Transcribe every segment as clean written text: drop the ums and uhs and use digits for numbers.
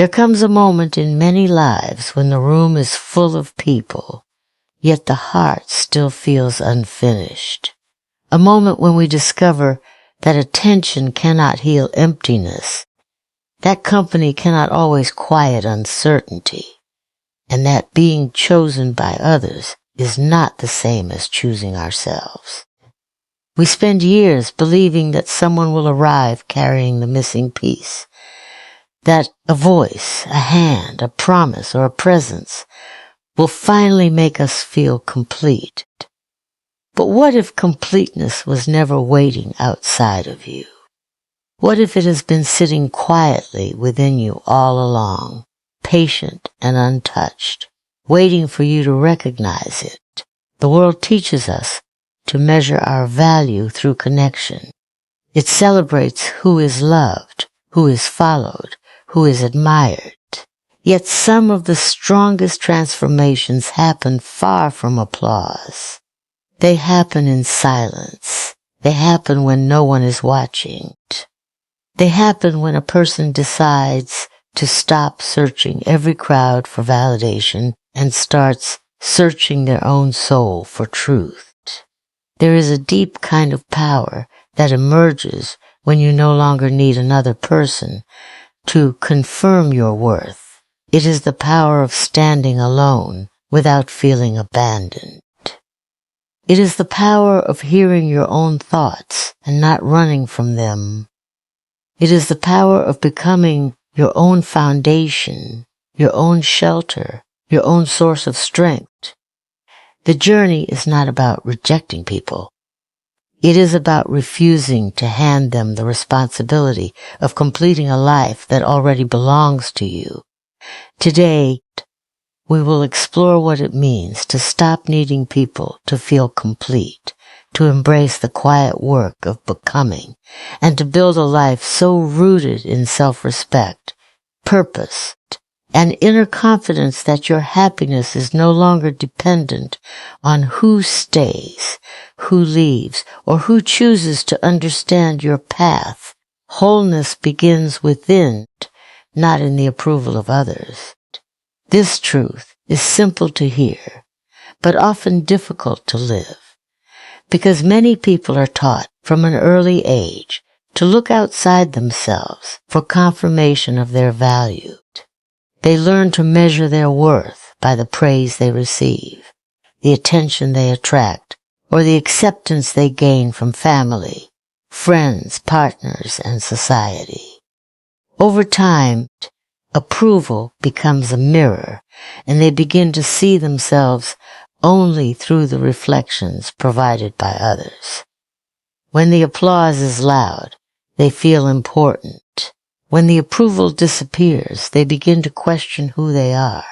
There comes a moment in many lives when the room is full of people, yet the heart still feels unfinished. A moment when we discover that attention cannot heal emptiness, that company cannot always quiet uncertainty, and that being chosen by others is not the same as choosing ourselves. We spend years believing that someone will arrive carrying the missing piece, that a voice, a hand, a promise, or a presence will finally make us feel complete. But what if completeness was never waiting outside of you? What if it has been sitting quietly within you all along, patient and untouched, waiting for you to recognize it? The world teaches us to measure our value through connection. It celebrates who is loved, who is followed, who is admired. Yet some of the strongest transformations happen far from applause. They happen in silence. They happen when no one is watching. They happen when a person decides to stop searching every crowd for validation and starts searching their own soul for truth. There is a deep kind of power that emerges when you no longer need another person to confirm your worth. It is the power of standing alone without feeling abandoned. It is the power of hearing your own thoughts and not running from them. It is the power of becoming your own foundation, your own shelter, your own source of strength. The journey is not about rejecting people. It is about refusing to hand them the responsibility of completing a life that already belongs to you. Today, we will explore what it means to stop needing people to feel complete, to embrace the quiet work of becoming, and to build a life so rooted in self-respect, purpose, and inner confidence that your happiness is no longer dependent on who stays, who leaves, or who chooses to understand your path. Wholeness begins within, not in the approval of others. This truth is simple to hear, but often difficult to live, because many people are taught from an early age to look outside themselves for confirmation of their value. They learn to measure their worth by the praise they receive, the attention they attract, or the acceptance they gain from family, friends, partners, and society. Over time, approval becomes a mirror, and they begin to see themselves only through the reflections provided by others. When the applause is loud, they feel important. When the approval disappears, they begin to question who they are.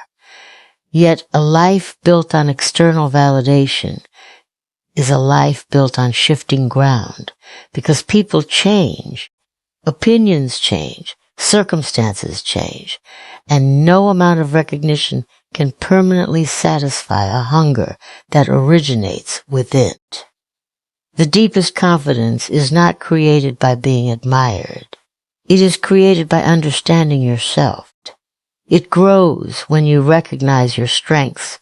Yet a life built on external validation is a life built on shifting ground, because people change, opinions change, circumstances change, and no amount of recognition can permanently satisfy a hunger that originates within. The deepest confidence is not created by being admired. It is created by understanding yourself. It grows when you recognize your strengths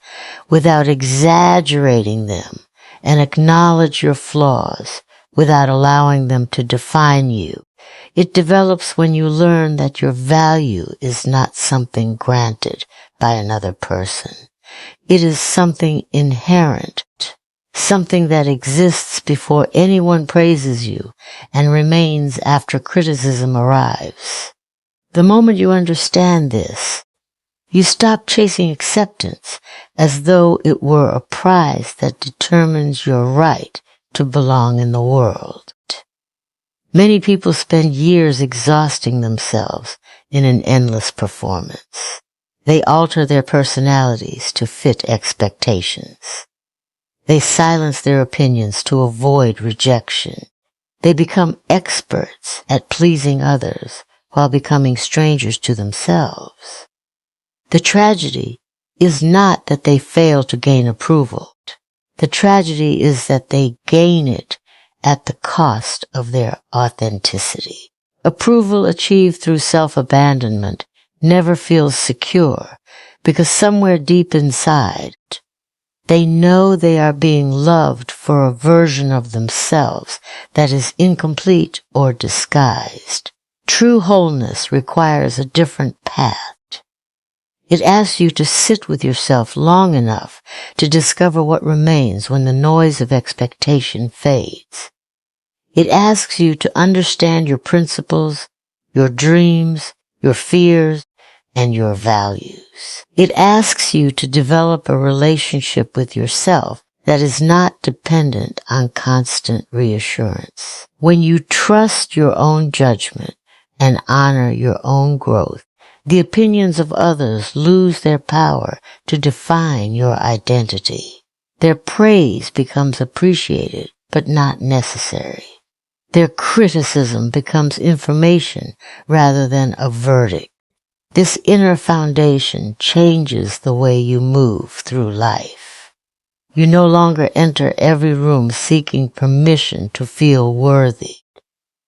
without exaggerating them and acknowledge your flaws without allowing them to define you. It develops when you learn that your value is not something granted by another person. It is something inherent, something that exists before anyone praises you and remains after criticism arrives. The moment you understand this, you stop chasing acceptance as though it were a prize that determines your right to belong in the world. Many people spend years exhausting themselves in an endless performance. They alter their personalities to fit expectations. They silence their opinions to avoid rejection. They become experts at pleasing others while becoming strangers to themselves. The tragedy is not that they fail to gain approval. The tragedy is that they gain it at the cost of their authenticity. Approval achieved through self-abandonment never feels secure because somewhere deep inside, they know they are being loved for a version of themselves that is incomplete or disguised. True wholeness requires a different path. It asks you to sit with yourself long enough to discover what remains when the noise of expectation fades. It asks you to understand your principles, your dreams, your fears, and your values. It asks you to develop a relationship with yourself that is not dependent on constant reassurance. When you trust your own judgment and honor your own growth, the opinions of others lose their power to define your identity. Their praise becomes appreciated but not necessary. Their criticism becomes information rather than a verdict. This inner foundation changes the way you move through life. You no longer enter every room seeking permission to feel worthy.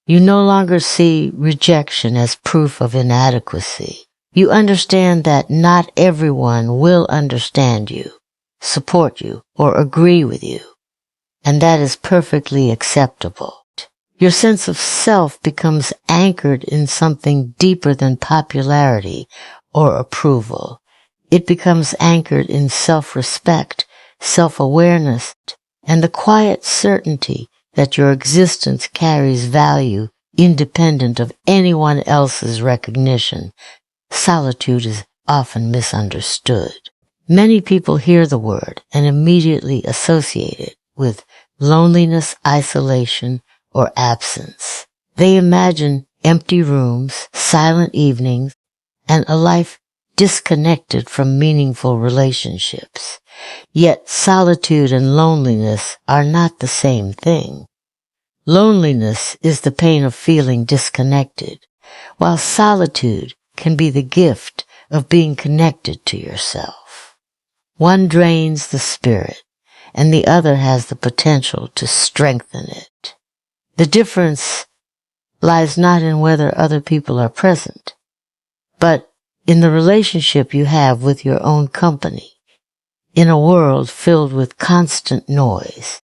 You no longer see rejection as proof of inadequacy. You understand that not everyone will understand you, support you, or agree with you, and that is perfectly acceptable. Your sense of self becomes anchored in something deeper than popularity or approval. It becomes anchored in self-respect, self-awareness, and the quiet certainty that your existence carries value independent of anyone else's recognition. Solitude is often misunderstood. Many people hear the word and immediately associate it with loneliness, isolation, or absence. They imagine empty rooms, silent evenings, and a life disconnected from meaningful relationships. Yet solitude and loneliness are not the same thing. Loneliness is the pain of feeling disconnected, while solitude can be the gift of being connected to yourself. One drains the spirit, and the other has the potential to strengthen it. The difference lies not in whether other people are present, but in the relationship you have with your own company, in a world filled with constant noise,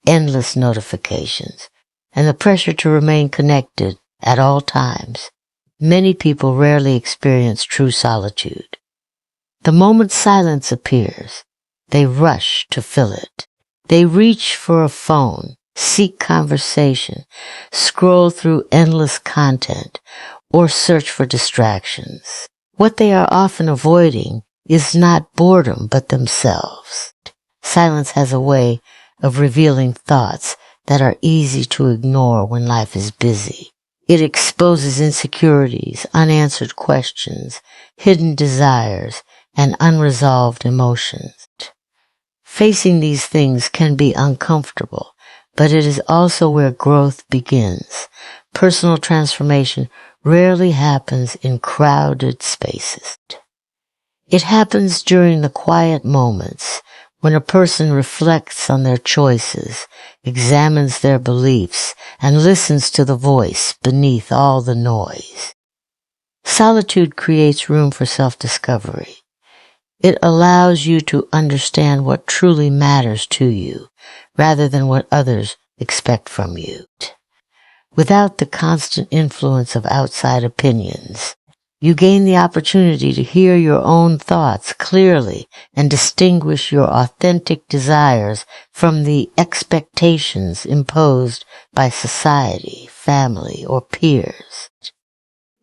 endless notifications, and the pressure to remain connected at all times. Many people rarely experience true solitude. The moment silence appears, they rush to fill it. They reach for a phone, seek conversation, scroll through endless content, or search for distractions. What they are often avoiding is not boredom but themselves. Silence has a way of revealing thoughts that are easy to ignore when life is busy. It exposes insecurities, unanswered questions, hidden desires, and unresolved emotions. Facing these things can be uncomfortable, but it is also where growth begins. Personal transformation rarely happens in crowded spaces. It happens during the quiet moments when a person reflects on their choices, examines their beliefs, and listens to the voice beneath all the noise. Solitude creates room for self-discovery. It allows you to understand what truly matters to you, rather than what others expect from you. Without the constant influence of outside opinions, you gain the opportunity to hear your own thoughts clearly and distinguish your authentic desires from the expectations imposed by society, family, or peers.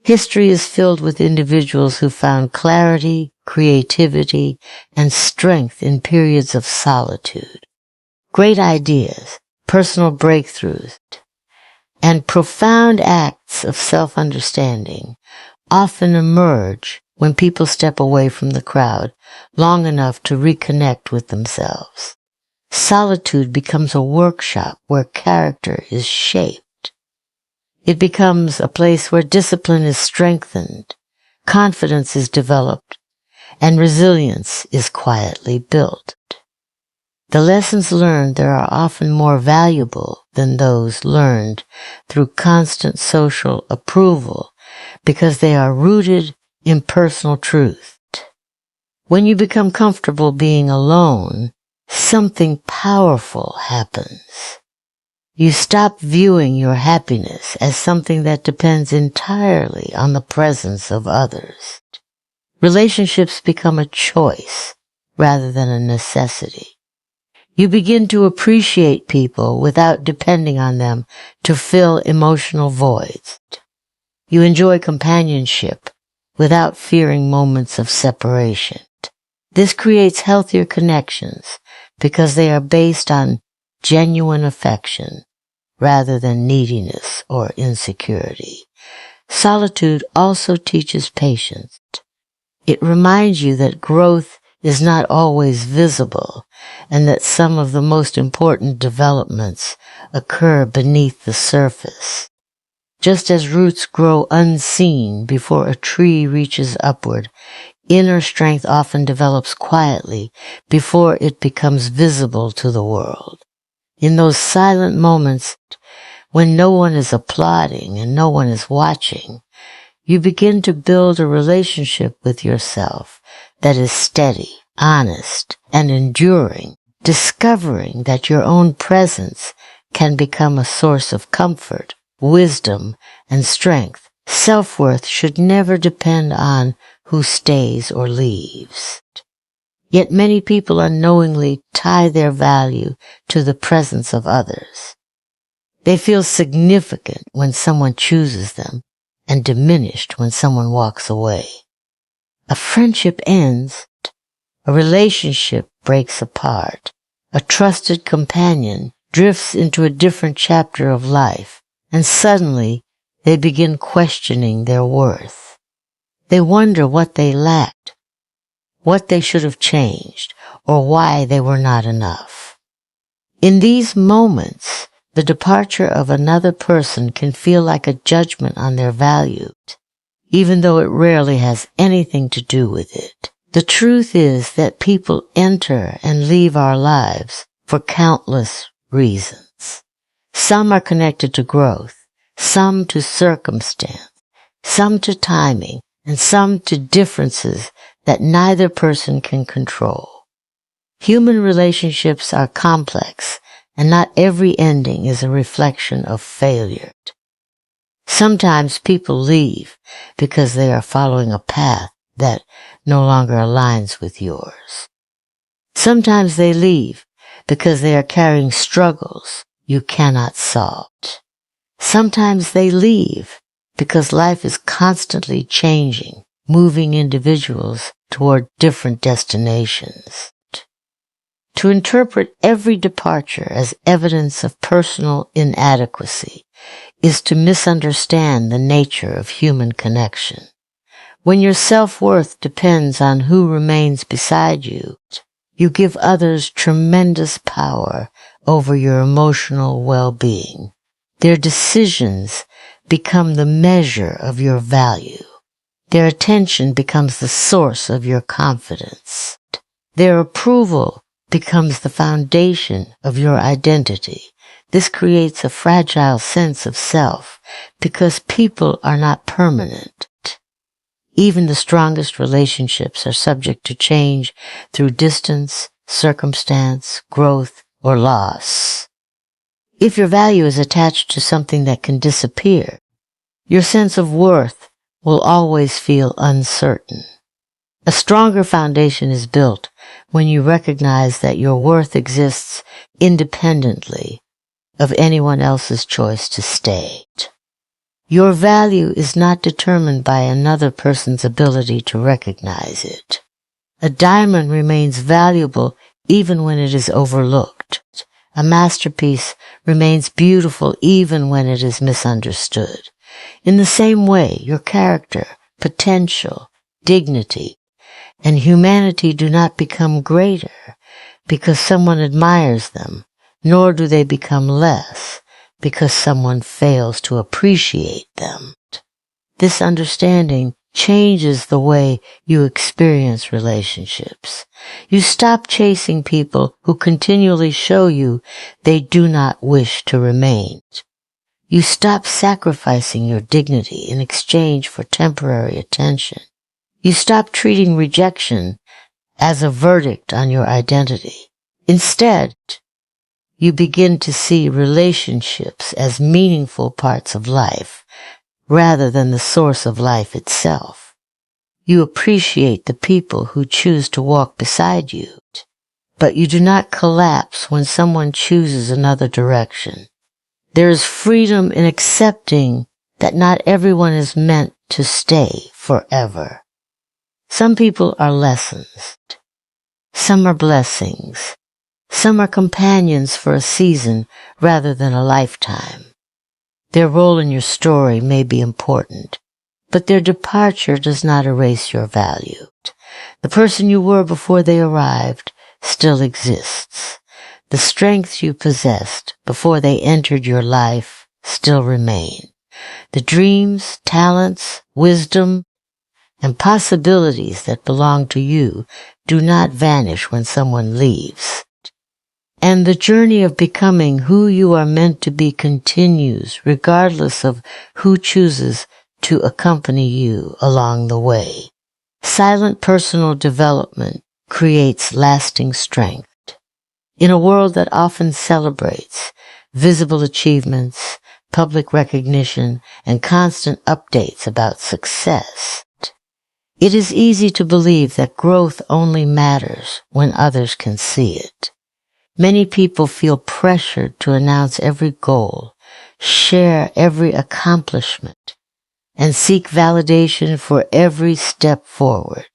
History is filled with individuals who found clarity, creativity, and strength in periods of solitude. Great ideas, personal breakthroughs, and profound acts of self-understanding often emerge when people step away from the crowd long enough to reconnect with themselves. Solitude becomes a workshop where character is shaped. It becomes a place where discipline is strengthened, confidence is developed, and resilience is quietly built. The lessons learned there are often more valuable than those learned through constant social approval because they are rooted impersonal truth. When you become comfortable being alone, something powerful happens. You stop viewing your happiness as something that depends entirely on the presence of others. Relationships become a choice rather than a necessity. You begin to appreciate people without depending on them to fill emotional voids. You enjoy companionship without fearing moments of separation. This creates healthier connections because they are based on genuine affection rather than neediness or insecurity. Solitude also teaches patience. It reminds you that growth is not always visible and that some of the most important developments occur beneath the surface. Just as roots grow unseen before a tree reaches upward, inner strength often develops quietly before it becomes visible to the world. In those silent moments when no one is applauding and no one is watching, you begin to build a relationship with yourself that is steady, honest, and enduring, discovering that your own presence can become a source of comfort, wisdom, and strength. Self-worth should never depend on who stays or leaves. Yet many people unknowingly tie their value to the presence of others. They feel significant when someone chooses them and diminished when someone walks away. A friendship ends, a relationship breaks apart, a trusted companion drifts into a different chapter of life, and suddenly they begin questioning their worth. They wonder what they lacked, what they should have changed, or why they were not enough. In these moments, the departure of another person can feel like a judgment on their value, even though it rarely has anything to do with it. The truth is that people enter and leave our lives for countless reasons. Some are connected to growth, some to circumstance, some to timing, and some to differences that neither person can control. Human relationships are complex, and not every ending is a reflection of failure. Sometimes people leave because they are following a path that no longer aligns with yours. Sometimes they leave because they are carrying struggles you cannot solve. Sometimes they leave because life is constantly changing, moving individuals toward different destinations. To interpret every departure as evidence of personal inadequacy is to misunderstand the nature of human connection. When your self-worth depends on who remains beside you, you give others tremendous power over your emotional well-being. Their decisions become the measure of your value. Their attention becomes the source of your confidence. Their approval becomes the foundation of your identity. This creates a fragile sense of self because people are not permanent. Even the strongest relationships are subject to change through distance, circumstance, growth, or loss. If your value is attached to something that can disappear, your sense of worth will always feel uncertain. A stronger foundation is built when you recognize that your worth exists independently of anyone else's choice to stay. Your value is not determined by another person's ability to recognize it. A diamond remains valuable even when it is overlooked. A masterpiece remains beautiful even when it is misunderstood. In the same way, your character, potential, dignity, and humanity do not become greater because someone admires them, nor do they become less because someone fails to appreciate them. This understanding changes the way you experience relationships. You stop chasing people who continually show you they do not wish to remain. You stop sacrificing your dignity in exchange for temporary attention. You stop treating rejection as a verdict on your identity. Instead, you begin to see relationships as meaningful parts of life rather than the source of life itself. You appreciate the people who choose to walk beside you, but you do not collapse when someone chooses another direction. There is freedom in accepting that not everyone is meant to stay forever. Some people are lessons. Some are blessings. Some are companions for a season rather than a lifetime. Their role in your story may be important, but their departure does not erase your value. The person you were before they arrived still exists. The strengths you possessed before they entered your life still remain. The dreams, talents, wisdom, and possibilities that belong to you do not vanish when someone leaves. And the journey of becoming who you are meant to be continues regardless of who chooses to accompany you along the way. Silent personal development creates lasting strength. In a world that often celebrates visible achievements, public recognition, and constant updates about success, it is easy to believe that growth only matters when others can see it. Many people feel pressured to announce every goal, share every accomplishment, and seek validation for every step forward.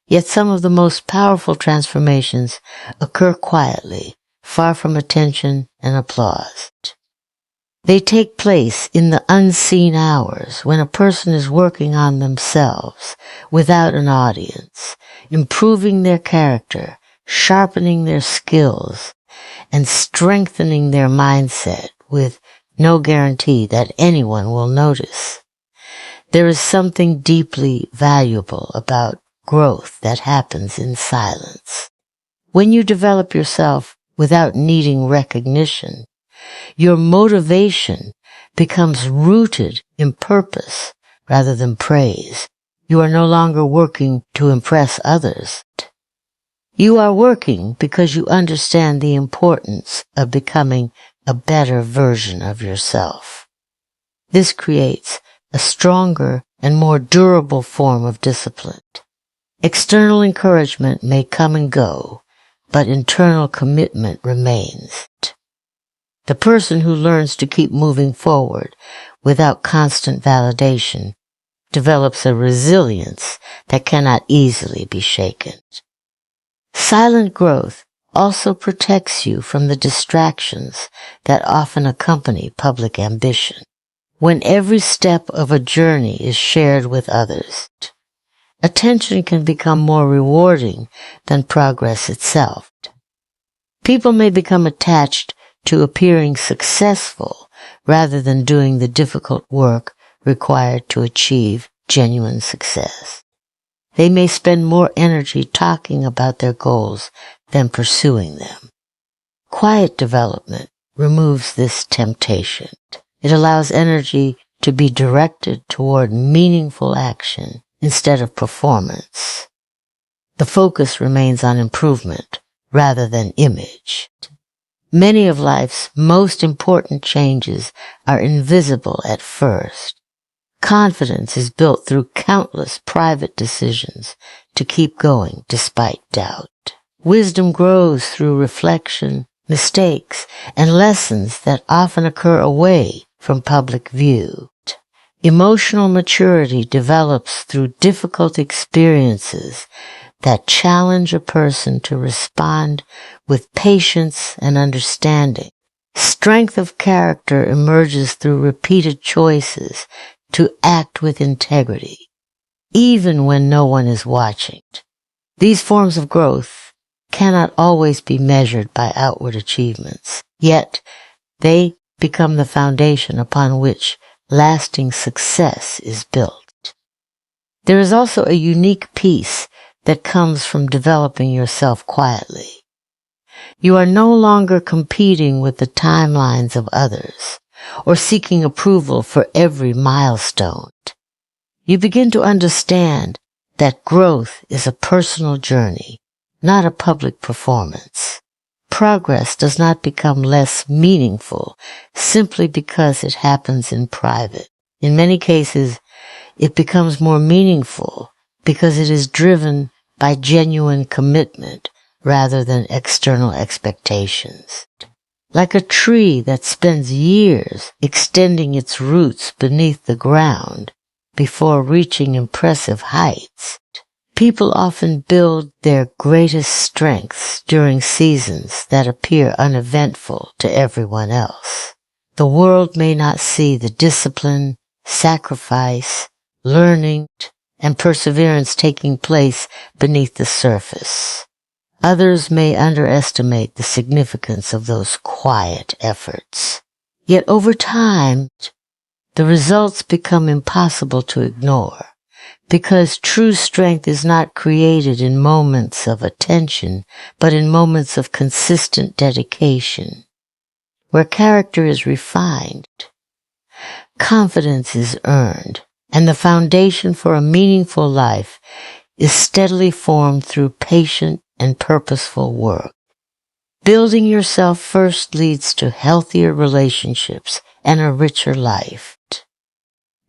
Yet some of the most powerful transformations occur quietly, far from attention and applause. They take place in the unseen hours when a person is working on themselves without an audience, improving their character, sharpening their skills, and strengthening their mindset with no guarantee that anyone will notice. There is something deeply valuable about growth that happens in silence. When you develop yourself without needing recognition, your motivation becomes rooted in purpose rather than praise. You are no longer working to impress others. You are working because you understand the importance of becoming a better version of yourself. This creates a stronger and more durable form of discipline. External encouragement may come and go, but internal commitment remains. The person who learns to keep moving forward without constant validation develops a resilience that cannot easily be shaken. Silent growth also protects you from the distractions that often accompany public ambition. When every step of a journey is shared with others, attention can become more rewarding than progress itself. People may become attached to appearing successful rather than doing the difficult work required to achieve genuine success. They may spend more energy talking about their goals than pursuing them. Quiet development removes this temptation. It allows energy to be directed toward meaningful action instead of performance. The focus remains on improvement rather than image. Many of life's most important changes are invisible at first. Confidence is built through countless private decisions to keep going despite doubt. Wisdom grows through reflection, mistakes, and lessons that often occur away from public view. Emotional maturity develops through difficult experiences that challenge a person to respond with patience and understanding. Strength of character emerges through repeated choices to act with integrity, even when no one is watching. These forms of growth cannot always be measured by outward achievements, yet they become the foundation upon which lasting success is built. There is also a unique peace that comes from developing yourself quietly. You are no longer competing with the timelines of others or seeking approval for every milestone. You begin to understand that growth is a personal journey, not a public performance. Progress does not become less meaningful simply because it happens in private. In many cases, it becomes more meaningful because it is driven by genuine commitment rather than external expectations. Like a tree that spends years extending its roots beneath the ground before reaching impressive heights, people often build their greatest strengths during seasons that appear uneventful to everyone else. The world may not see the discipline, sacrifice, learning, and perseverance taking place beneath the surface. Others may underestimate the significance of those quiet efforts. Yet over time, the results become impossible to ignore, because true strength is not created in moments of attention, but in moments of consistent dedication. Where character is refined, confidence is earned, and the foundation for a meaningful life is steadily formed through patient and purposeful work. Building yourself first leads to healthier relationships and a richer life.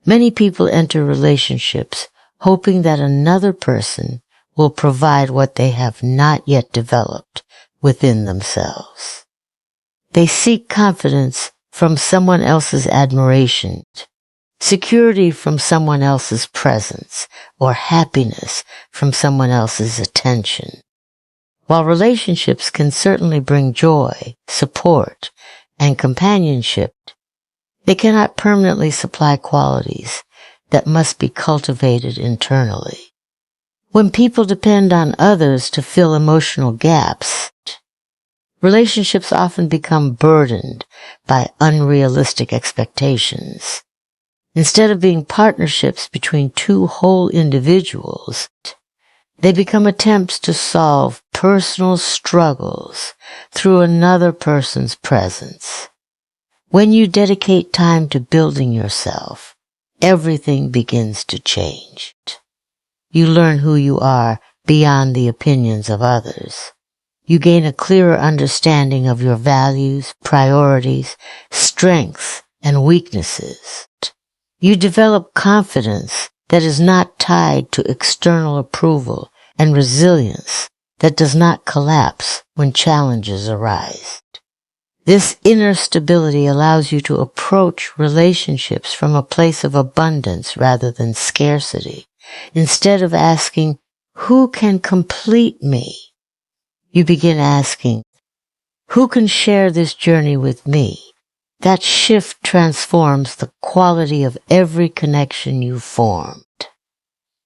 Many people enter relationships hoping that another person will provide what they have not yet developed within themselves. They seek confidence from someone else's admiration, security from someone else's presence, or happiness from someone else's attention. While relationships can certainly bring joy, support, and companionship, they cannot permanently supply qualities that must be cultivated internally. When people depend on others to fill emotional gaps, relationships often become burdened by unrealistic expectations. Instead of being partnerships between two whole individuals, they become attempts to solve personal struggles through another person's presence. When you dedicate time to building yourself, everything begins to change. You learn who you are beyond the opinions of others. You gain a clearer understanding of your values, priorities, strengths, and weaknesses. You develop confidence that is not tied to external approval and resilience that does not collapse when challenges arise. This inner stability allows you to approach relationships from a place of abundance rather than scarcity. Instead of asking, "Who can complete me?" you begin asking, "Who can share this journey with me?" That shift transforms the quality of every connection you formed.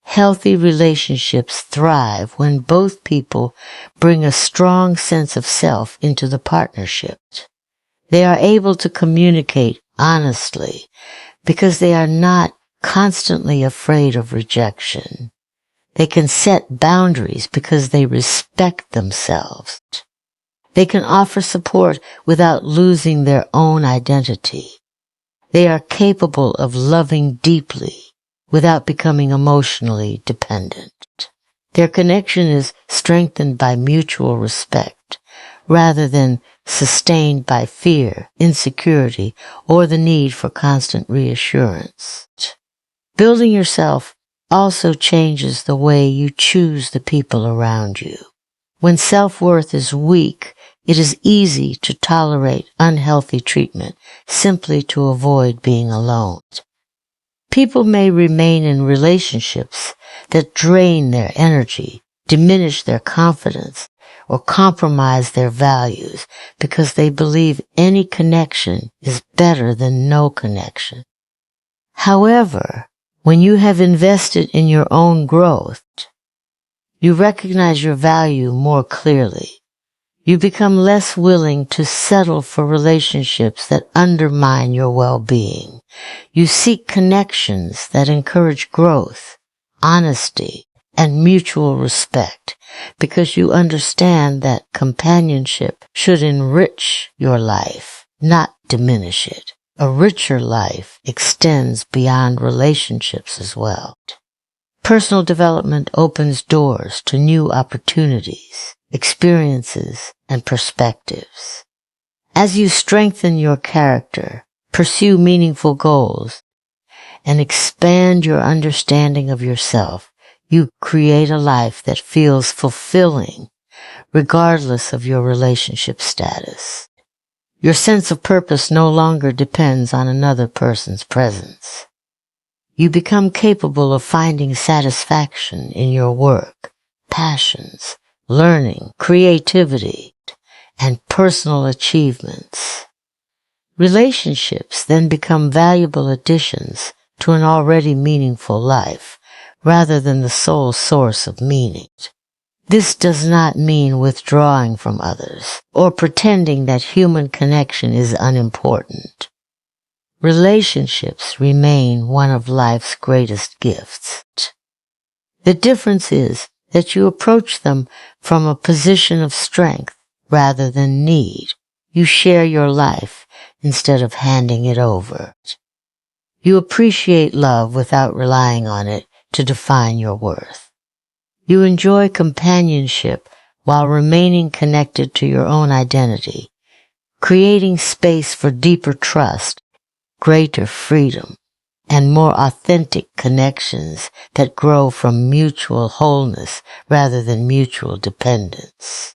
Healthy relationships thrive when both people bring a strong sense of self into the partnership. They are able to communicate honestly because they are not constantly afraid of rejection. They can set boundaries because they respect themselves. They can offer support without losing their own identity. They are capable of loving deeply without becoming emotionally dependent. Their connection is strengthened by mutual respect rather than sustained by fear, insecurity, or the need for constant reassurance. Building yourself also changes the way you choose the people around you. When self-worth is weak, it is easy to tolerate unhealthy treatment simply to avoid being alone. People may remain in relationships that drain their energy, diminish their confidence, or compromise their values because they believe any connection is better than no connection. However, when you have invested in your own growth, you recognize your value more clearly. You become less willing to settle for relationships that undermine your well-being. You seek connections that encourage growth, honesty, and mutual respect because you understand that companionship should enrich your life, not diminish it. A richer life extends beyond relationships as well. Personal development opens doors to new opportunities, experiences, and perspectives. As you strengthen your character, pursue meaningful goals, and expand your understanding of yourself, you create a life that feels fulfilling, regardless of your relationship status. Your sense of purpose no longer depends on another person's presence. You become capable of finding satisfaction in your work, passions, learning, creativity, and personal achievements. Relationships then become valuable additions to an already meaningful life, rather than the sole source of meaning. This does not mean withdrawing from others or pretending that human connection is unimportant. Relationships remain one of life's greatest gifts. The difference is that you approach them from a position of strength rather than need. You share your life instead of handing it over. You appreciate love without relying on it to define your worth. You enjoy companionship while remaining connected to your own identity, creating space for deeper trust, greater freedom, and more authentic connections that grow from mutual wholeness rather than mutual dependence.